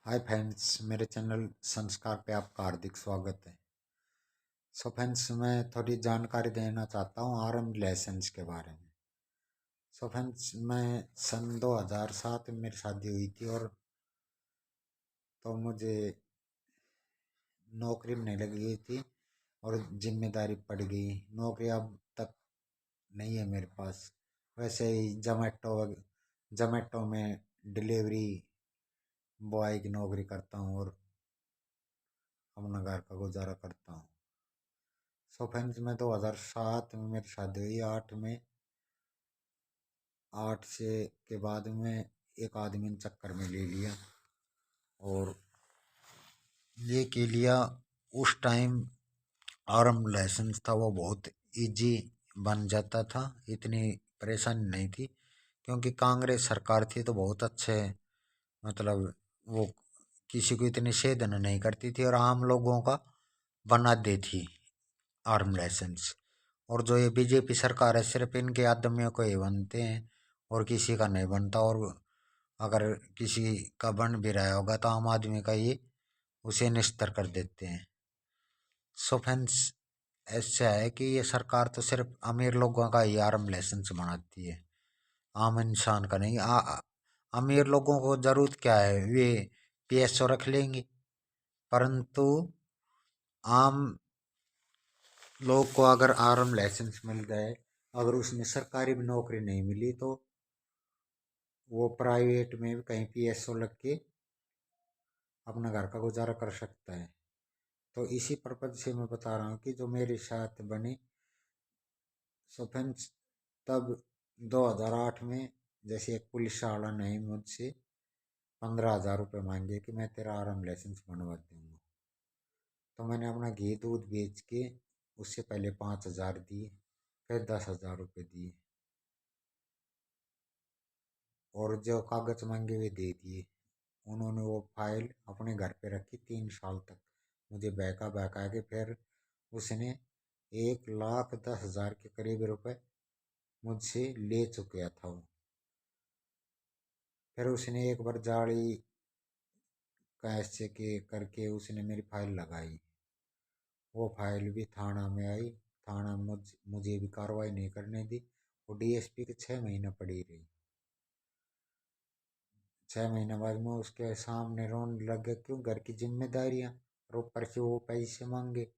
Hi friends, मेरे channel संस्कार पे आपका हार्दिक स्वागत है। फ्रेंड्स, मैं थोड़ी जानकारी देना चाहता हूँ आर्म लाइसेंस के बारे में। फ्रेंड्स, मैं सन 2007 में मेरी शादी हुई थी और तो मुझे नौकरी नहीं लगी थी और जिम्मेदारी पड़ गई। नौकरी अब तक नहीं है मेरे पास। वैसे ही जोमेटो में डिलीवरी बॉय की नौकरी करता हूँ और अपना घर का गुजारा करता हूँ। फ्रेंड्स, मैं 2007 में मेरी शादी हुई। 8 से के बाद में एक आदमी ने चक्कर में ले लिया और ये के लिया। उस टाइम आर्म लाइसेंस था वो बहुत इजी बन जाता था, इतनी परेशानी नहीं थी क्योंकि कांग्रेस सरकार थी तो बहुत अच्छे, मतलब वो किसी को इतनी सेधन नहीं करती थी और आम लोगों का बना देती आर्म लाइसेंस। और जो ये बीजेपी सरकार है सिर्फ इनके आदमियों को ही बनते हैं और किसी का नहीं बनता। और अगर किसी का बन भी रहा होगा तो आम आदमी का ये उसे निस्तर कर देते हैं। सो फ्रेंड्स, ऐसा है कि ये सरकार तो सिर्फ अमीर लोगों का ही आर्म लाइसेंस बनाती है, आम इंसान का नहीं। अमीर लोगों को जरूरत क्या है, वे पीएसओ रख लेंगे, परंतु आम लोग को अगर आर्म लाइसेंस मिल गए, अगर उसमें सरकारी भी नौकरी नहीं मिली तो वो प्राइवेट में भी कहीं पीएसओ लग के अपना घर का गुजारा कर सकता है। तो इसी पर्पज से मैं बता रहा हूँ कि जो मेरे साथ बने। सो फ्रेंड्स, तब 2008 में जैसे एक पुलिस वाला ने मुझसे 15,000 रुपये मांगे कि मैं तेरा आर्म लाइसेंस बनवा दूंगा। तो मैंने अपना घी दूध बेच के उससे पहले 5,000 दिए, फिर 10,000 रुपये दिए और जो कागज मांगे वे दे दिए। उन्होंने वो फाइल अपने घर पे रखी 3 साल तक, मुझे बहका बहका के फिर उसने 1,10,000 के करीब रुपए मुझसे ले चुका था वो। फिर उसने एक बार जाली कैसे के करके उसने मेरी फाइल लगाई। वो फाइल भी थाना में आई। थाना मुझे भी कार्रवाई नहीं करने दी। वो डीएसपी के 6 महीने पड़ी रही। 6 महीने बाद में उसके सामने रोने लग गया, क्यों, घर की जिम्मेदारियां और ऊपर से वो पैसे मांगे।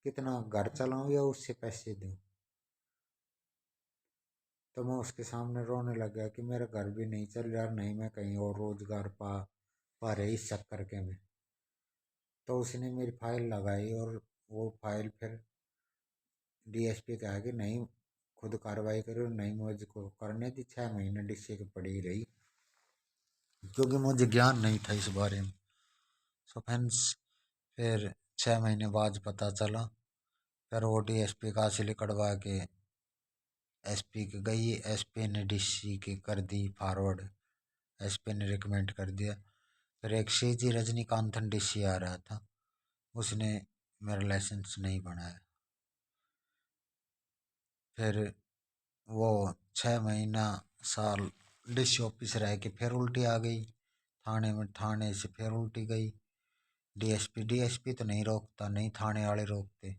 कितना घर चलाऊं या उससे पैसे दूं। तो मैं उसके सामने रोने लग गया कि मेरा घर भी नहीं चल रहा, नहीं मैं कहीं और रोजगार पा रही इस चक्कर के में। तो उसने मेरी फाइल लगाई और वो फाइल फिर डीएसपी के आगे नहीं, खुद कार्रवाई करो, नहीं मुझको करने दी। 6 महीने डीसी की पड़ी रही क्योंकि मुझे ज्ञान नहीं था इस बारे में। सो फ्रेंड्स, फिर 6 महीने बाद पता चला। फिर वो डीएसपी का हासिल कटवा के एसपी की गई। एसपी ने डीसी की कर दी फॉरवर्ड। एसपी ने रिकमेंड कर दिया। फिर एक सीजी रजनीकांतन डीसी आ रहा था, उसने मेरा लाइसेंस नहीं बनाया। फिर वो 6 महीना साल डीसी ऑफिस रह के फिर उल्टी आ गई थाने में। थाने से फिर उल्टी गई डीएसपी। डीएसपी तो नहीं रोकता, नहीं थाने वाले रोकते।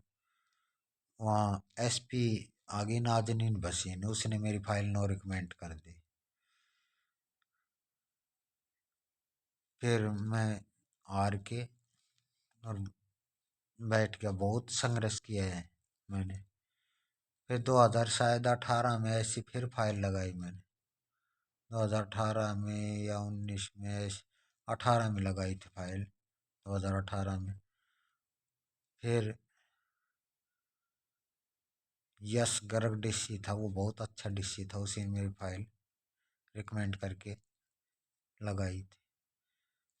वहाँ एसपी आ गई नाजनीन भसीन, उसने मेरी फाइल नो रिकमेंड कर दी। फिर मैं हार के और बैठ गया। बहुत संघर्ष किया है मैंने। फिर 2018 में ऐसी फिर फाइल लगाई मैंने। 2018 में या 19 में 18 में लगाई थी फाइल। 2018 में फिर यश गर्ग डीसी था, वो बहुत अच्छा डीसी था, उसी ने मेरी फाइल रिकमेंड करके लगाई थी।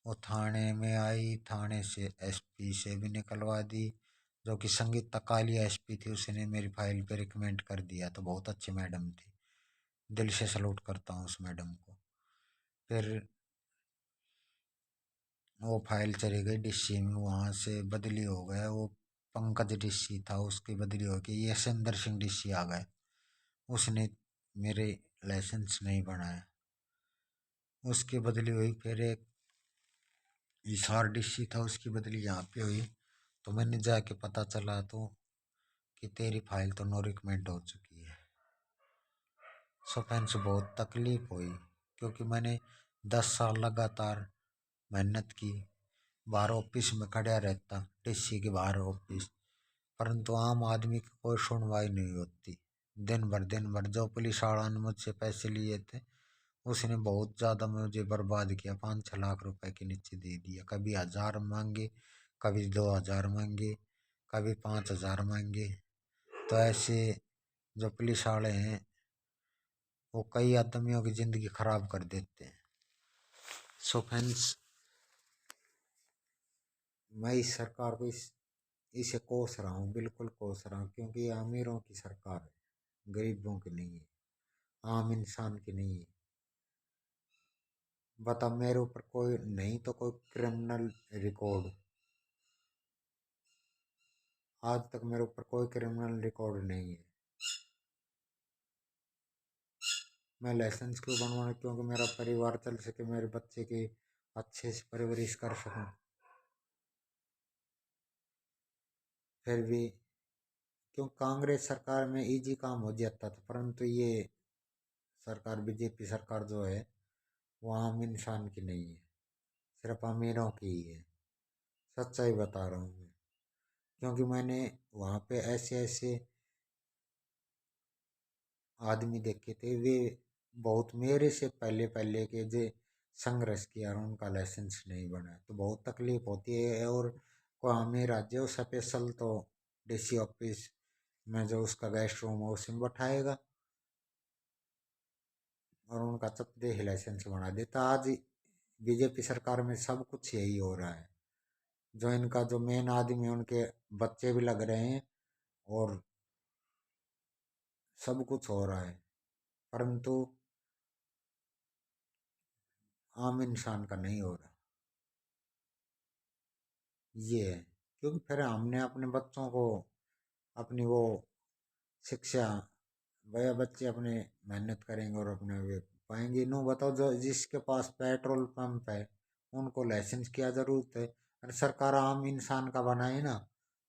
वो थाने में आई, थाने से एसपी से भी निकलवा दी। जो कि संगीता कालिया एसपी थी, उसने मेरी फाइल पे रिकमेंड कर दिया। तो बहुत अच्छी मैडम थी, दिल से सलूट करता हूँ उस मैडम को। फिर वो फाइल चली गई डीसी में, वहाँ से बदली हो गया। वो पंकज डीसी था, उसकी बदली हो गई, ये सुंदर सिंह डीसी आ गए। उसने मेरे लाइसेंस नहीं बनाया। उसकी बदली हुई, फिर एक SRDC था, उसकी बदली यहाँ पे हुई। तो मैंने जाके पता चला तो कि तेरी फाइल तो नो रिकमेंड हो चुकी है। सो फ्रेंड्स बहुत तकलीफ हुई, क्योंकि मैंने 10 साल लगातार मेहनत की, बाहर ऑफिस में खड़ा रहता, DC के बाहर ऑफिस, परंतु आम आदमी की कोई सुनवाई नहीं होती। दिन भर जो पुलिस वाला ने मुझसे पैसे लिए थे, उसने बहुत ज़्यादा मुझे बर्बाद किया। 5-6 लाख रुपए के नीचे दे दिया। कभी 1000 मांगे, कभी 2000 मांगे, कभी 5000 मांगे। तो ऐसे जो पुलिस वाले हैं वो कई आदमियों की ज़िंदगी खराब कर देते हैं। सो फ्रेंड्स, मैं इस सरकार को इसे कोस रहा हूँ, बिल्कुल कोस रहा हूँ, क्योंकि ये अमीरों की सरकार है, गरीबों की नहीं है, आम इंसान की नहीं है। बता, मेरे ऊपर कोई नहीं तो कोई क्रिमिनल रिकॉर्ड, आज तक मेरे ऊपर कोई क्रिमिनल रिकॉर्ड नहीं है। मैं लाइसेंस क्यों बनवाना? क्योंकि मेरा परिवार चल सके, मेरे बच्चे की अच्छे से परवरिश कर सकूं। फिर भी क्यों, कांग्रेस सरकार में इजी काम हो जाता था, परंतु ये सरकार, BJP सरकार जो है, वो आम इंसान की नहीं है, सिर्फ अमीरों की ही है। सच्चाई बता रहा हूँ मैं, क्योंकि मैंने वहाँ पे ऐसे ऐसे आदमी देखे थे, वे बहुत मेरे से पहले पहले के जो संघर्ष किया और उनका लाइसेंस नहीं बना, तो बहुत तकलीफ होती है। और को हमें राज्य स्पेशल तो DC ऑफिस में जो उसका गेस्ट रूम है उसी में बैठाएगा और उनका चपदे ही लाइसेंस बना देता। आज BJP सरकार में सब कुछ यही हो रहा है। जो इनका जो मेन आदमी है, उनके बच्चे भी लग रहे हैं और सब कुछ हो रहा है, परंतु आम इंसान का नहीं हो रहा। ये है, क्योंकि फिर हमने अपने बच्चों को अपनी वो शिक्षा, भैया बच्चे अपने मेहनत करेंगे और अपने वे पाएंगे। नो बताओ, जो जिसके पास पेट्रोल पंप है उनको लाइसेंस की जरूरत है? अरे सरकार आम इंसान का बनाए ना,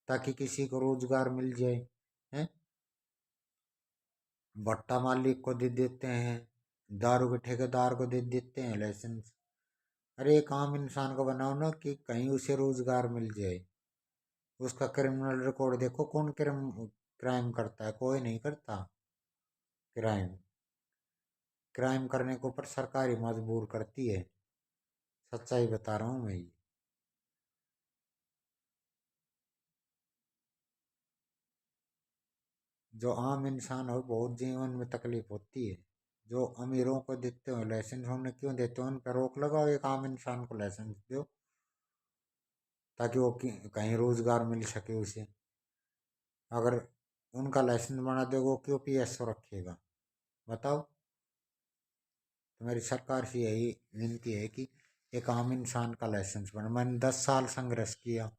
ताकि किसी को रोजगार मिल जाए। हैं, भट्टा मालिक को दे देते हैं, दारू के ठेकेदार को दे देते हैं लाइसेंस। अरे एक आम इंसान को बनाओ ना, कि कहीं उसे रोजगार मिल जाए। उसका क्रिमिनल रिकॉर्ड देखो, कौन क्राइम करता है? कोई नहीं करता क्राइम। क्राइम करने के ऊपर सरकार ही मजबूर करती है। सच्चाई बता रहा हूँ मैं ये। जो आम इंसान हो, बहुत जीवन में तकलीफ होती है। जो अमीरों को देते हो लाइसेंस, उन्हें क्यों देते हो? उन पर रोक लगाओ, एक आम इंसान को लाइसेंस दो, ताकि वो कहीं रोजगार मिल सके उसे। अगर उनका लाइसेंस बना दे, वो क्यों PSO रखेगा? बताओ। तो मेरी सरकार से यही विनती है कि एक आम इंसान का लाइसेंस बना। मैंने 10 साल संघर्ष किया,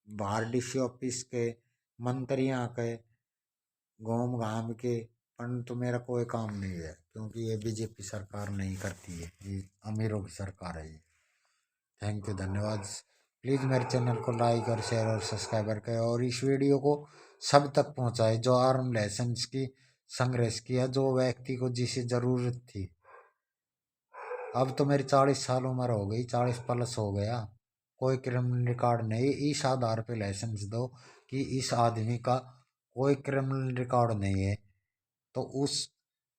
बाहर DC ऑफिस के, मंत्रियां के, घूम घाम के, परंतु मेरा कोई काम नहीं है, क्योंकि ये BJP सरकार नहीं करती है, ये अमीरों की सरकार है ये। थैंक यू, धन्यवाद। प्लीज़ मेरे चैनल को लाइक और शेयर और सब्सक्राइबर करें, और इस वीडियो को सब तक पहुंचाए जो आर्म लाइसेंस की संघर्ष किया, जो व्यक्ति को जिसे ज़रूरत थी। अब तो मेरी 40 साल उम्र हो गई, 40+ हो गया, कोई क्रिमिनल रिकॉर्ड नहीं। इस आधार पे लाइसेंस दो कि इस आदमी का कोई क्रिमिनल रिकॉर्ड नहीं है, तो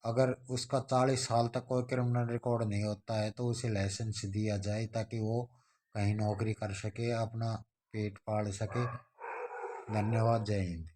अगर उसका 40 साल तक कोई क्रिमिनल रिकॉर्ड नहीं होता है, तो उसे लाइसेंस दिया जाए, ताकि वो कहीं नौकरी कर सके, अपना पेट पाल सके। धन्यवाद, जय हिंद।